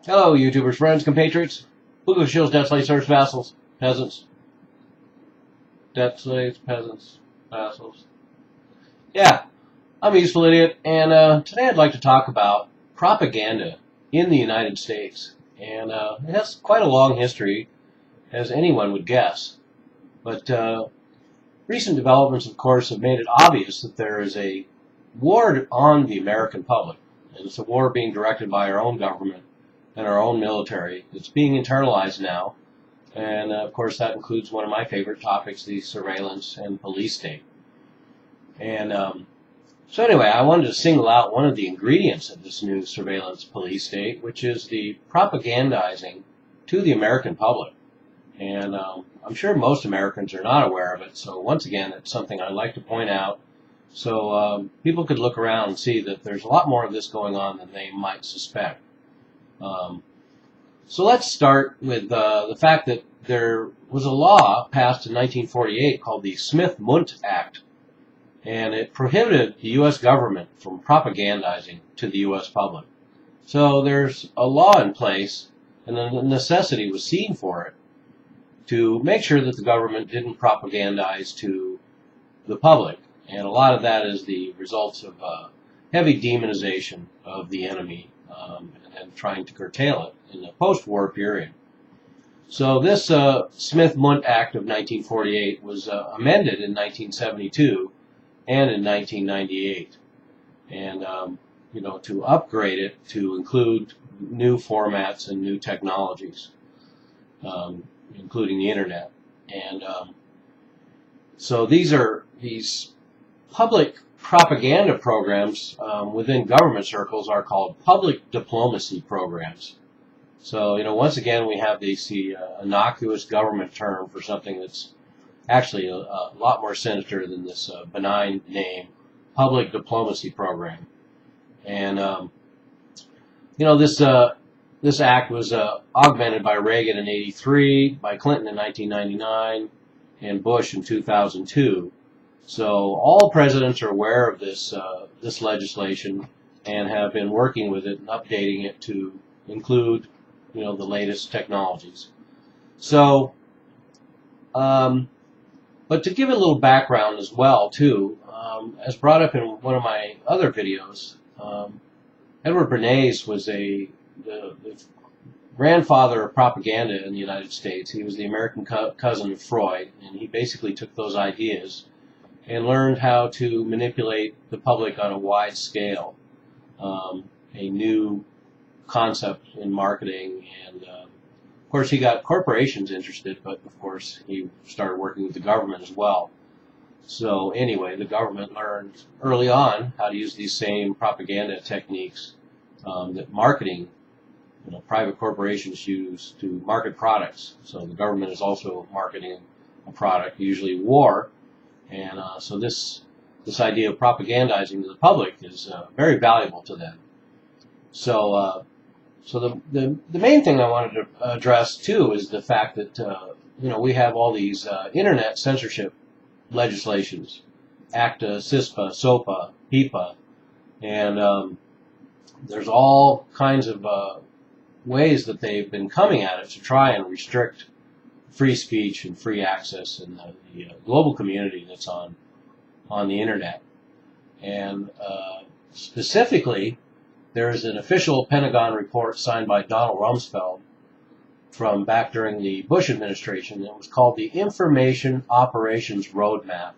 Hello, YouTubers, friends, compatriots, Google shows debt slaves, serfs, vassals, peasants. Debt slaves, peasants, vassals. Yeah, I'm a useful idiot, and today I'd like to talk about propaganda in the United States. And it has quite a long history, as anyone would guess. But recent developments, of course, have made it obvious that there is a war on the American public. And it's a war being directed by our own government and our own military. It's being internalized now, and of course that includes one of my favorite topics, the surveillance and police state. And so anyway, I wanted to single out one of the ingredients of this new surveillance police state, which is the propagandizing to the American public. And I'm sure most Americans are not aware of it, so once again, it's something I'd like to point out so people could look around and see that there's a lot more of this going on than they might suspect. So let's start with the fact that there was a law passed in 1948 called the Smith-Mundt Act, and it prohibited the U.S. government from propagandizing to the U.S. public. So there's a law in place, and the necessity was seen for it to make sure that the government didn't propagandize to the public. And a lot of that is the results of heavy demonization of the enemy and trying to curtail it in the post-war period. So this Smith-Mundt Act of 1948 was amended in 1972 and in 1998, and to upgrade it to include new formats and new technologies, including the internet. And so these public propaganda programs within government circles are called public diplomacy programs. So, once again, we have the innocuous government term for something that's actually a lot more sinister than this benign name, public diplomacy program. And, this act was augmented by Reagan in '83, by Clinton in 1999, and Bush in 2002. So all presidents are aware of this legislation and have been working with it and updating it to include, the latest technologies. So, but to give it a little background as well, too, as brought up in one of my other videos, Edward Bernays was the grandfather of propaganda in the United States. He was the American cousin of Freud, and he basically took those ideas and learned how to manipulate the public on a wide scale, a new concept in marketing. And of course he got corporations interested, but of course he started working with the government as well. So anyway, the government learned early on how to use these same propaganda techniques that marketing, private corporations use to market products. So the government is also marketing a product, usually war. And so this idea of propagandizing to the public is very valuable to them. So the main thing I wanted to address too is the fact that we have all these internet censorship legislations, ACTA, CISPA, SOPA, PIPA, and there's all kinds of ways that they've been coming at it to try and restrict free speech and free access in the global community that's on the internet. And specifically, there is an official Pentagon report signed by Donald Rumsfeld from back during the Bush administration. It was called the Information Operations Roadmap.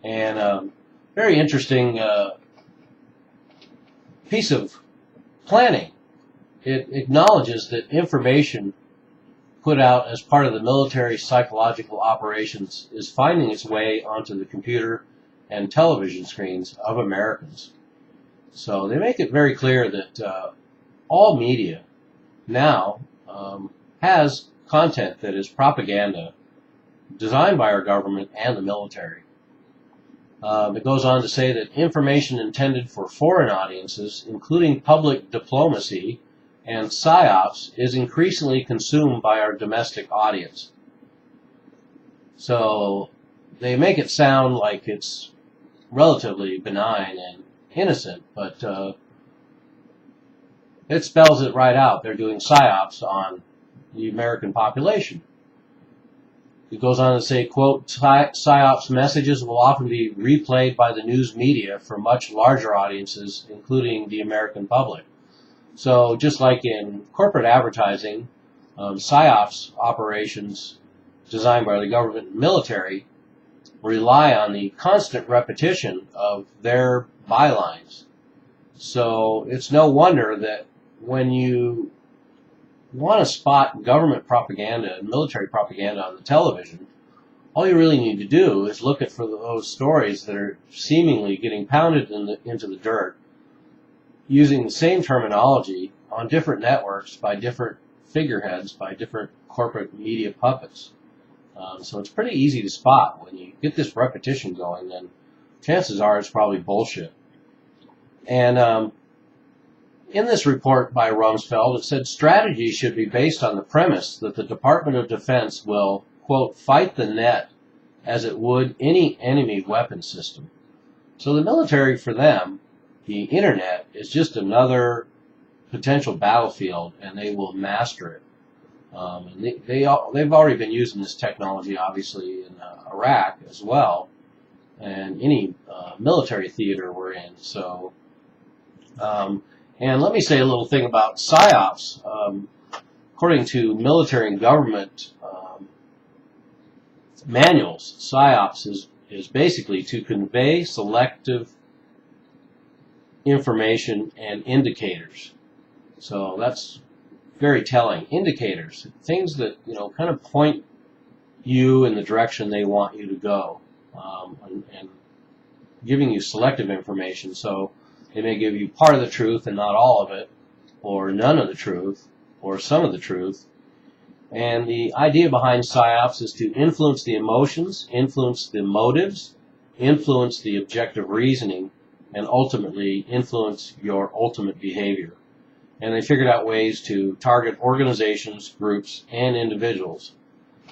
And very interesting piece of planning. It acknowledges that information put out as part of the military psychological operations is finding its way onto the computer and television screens of Americans. So they make it very clear that all media now has content that is propaganda designed by our government and the military. It goes on to say that information intended for foreign audiences, including public diplomacy and Psy-Ops, is increasingly consumed by our domestic audience. So they make it sound like it's relatively benign and innocent, but it spells it right out. They're doing Psy-Ops on the American population. It goes on to say, quote, Psy-Ops messages will often be replayed by the news media for much larger audiences, including the American public. So just like in corporate advertising, Psy-Ops operations designed by the government and military rely on the constant repetition of their bylines. So it's no wonder that when you want to spot government propaganda and military propaganda on the television, all you really need to do is look for those stories that are seemingly getting pounded into the dirt using the same terminology on different networks by different figureheads, by different corporate media puppets. So it's pretty easy to spot. When you get this repetition going, then chances are it's probably bullshit. And in this report by Rumsfeld, it said strategy should be based on the premise that the Department of Defense will, quote, fight the net as it would any enemy weapon system. So the military, for them, the internet is just another potential battlefield, and they will master it. And they've already been using this technology, obviously, in Iraq as well, and any military theater we're in. So, and let me say a little thing about Psy-Ops. According to military and government manuals, Psy-Ops is basically to convey selective information and indicators. So that's very telling. Indicators, things that kind of point you in the direction they want you to go, and giving you selective information. So they may give you part of the truth and not all of it, or none of the truth, or some of the truth. And the idea behind Psy-Ops is to influence the emotions, influence the motives, influence the objective reasoning, and ultimately influence your ultimate behavior. And they figured out ways to target organizations, groups, and individuals.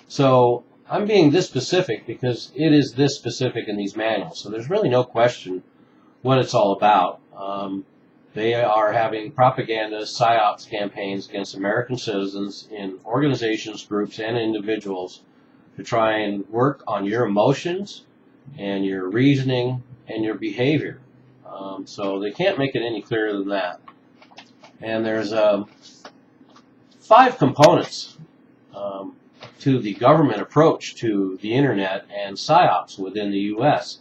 So I'm being this specific because it is this specific in these manuals. So there's really no question what it's all about. They are having propaganda, Psy-Ops campaigns against American citizens in organizations, groups, and individuals to try and work on your emotions and your reasoning and your behavior. So they can't make it any clearer than that. And there's 5 components to the government approach to the internet and Psy-Ops within the U.S.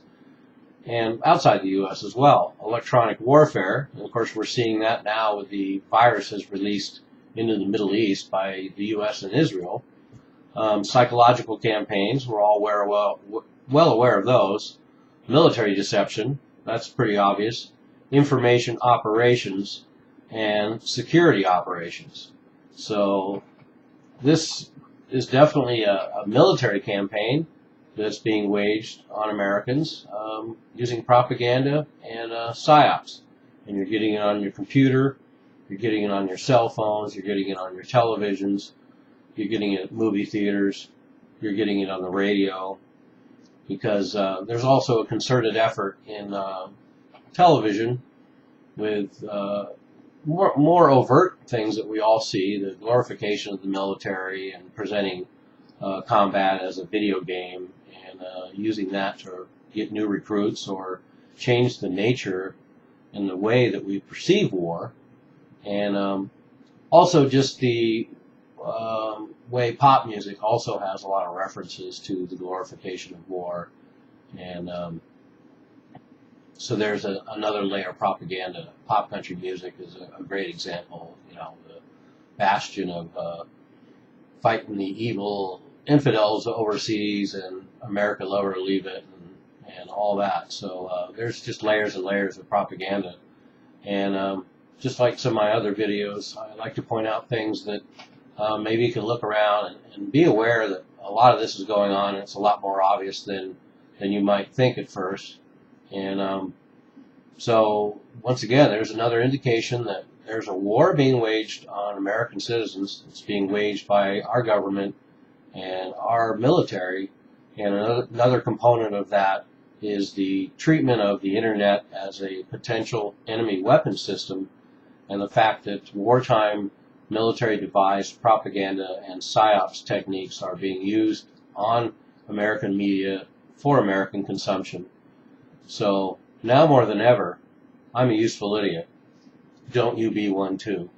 and outside the U.S. as well. Electronic warfare, and of course we're seeing that now with the viruses released into the Middle East by the U.S. and Israel. Psychological campaigns, we're all well aware of those. Military deception, that's pretty obvious. Information operations, and security operations. So this is definitely a military campaign that's being waged on Americans using propaganda and Psy-Ops. And you're getting it on your computer, you're getting it on your cell phones, you're getting it on your televisions, you're getting it at movie theaters, you're getting it on the radio, because there's also a concerted effort in television with more overt things that we all see, the glorification of the military and presenting combat as a video game and using that to get new recruits or change the nature and the way that we perceive war. And also just the way pop music also has a lot of references to the glorification of war. And so there's another layer of propaganda. Pop country music is a great example, the bastion of fighting the evil infidels overseas and America love it or leave it and all that. So there's just layers and layers of propaganda. And just like some of my other videos, I like to point out things that maybe you can look around and be aware that a lot of this is going on, and it's a lot more obvious than you might think at first. And so, once again, there's another indication that there's a war being waged on American citizens. It's being waged by our government and our military. And another component of that is the treatment of the internet as a potential enemy weapon system, and the fact that wartime military devised propaganda and Psy-Ops techniques are being used on American media for American consumption. So now more than ever, I'm a useful idiot. Don't you be one too.